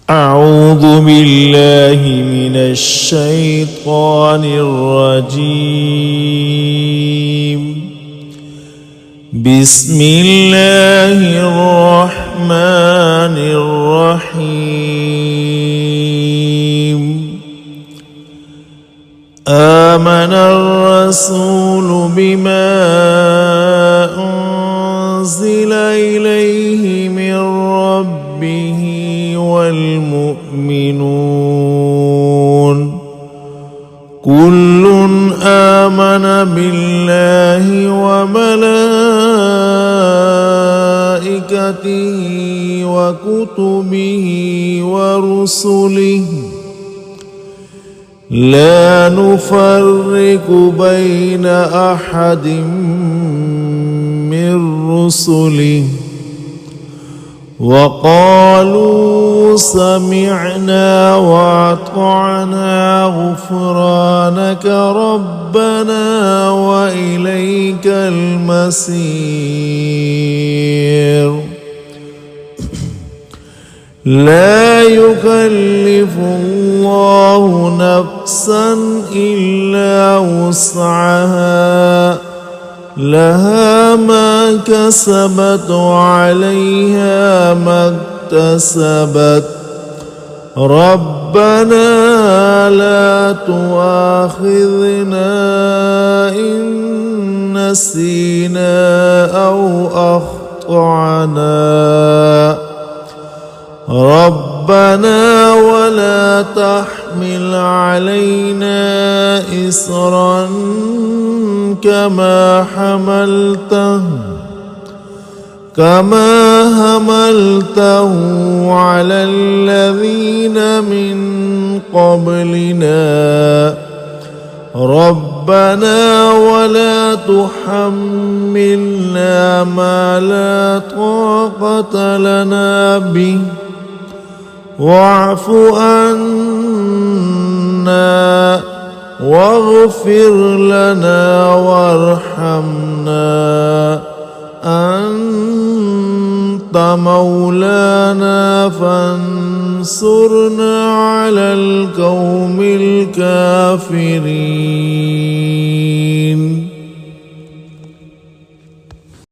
أعوذ بالله من الشيطان الرجيم. بسم الله الرحمن الرحيم. آمن الرسول بما أنزل إليه من ربه والمؤمنون كل آمن بالله وملائكته وكتبه ورسله لا نفرق بين أحد من رسله وقالوا سمعنا وأطعنا غفرانك ربنا وإليك المصير. لا يكلف الله نفسا إلا وسعها لها ما كسبت وعليها ما اكتسبت ربنا لا تؤاخذنا إن نسينا أو أخطأنا ربنا ولا تحمل علينا إصرا كما حملته على الذين من قبلنا ربنا ولا تحملنا ما لا طاقة لنا به واعف عنا واغفر لنا وارحمنا أنت مولانا فانصرنا على القوم الكافرين.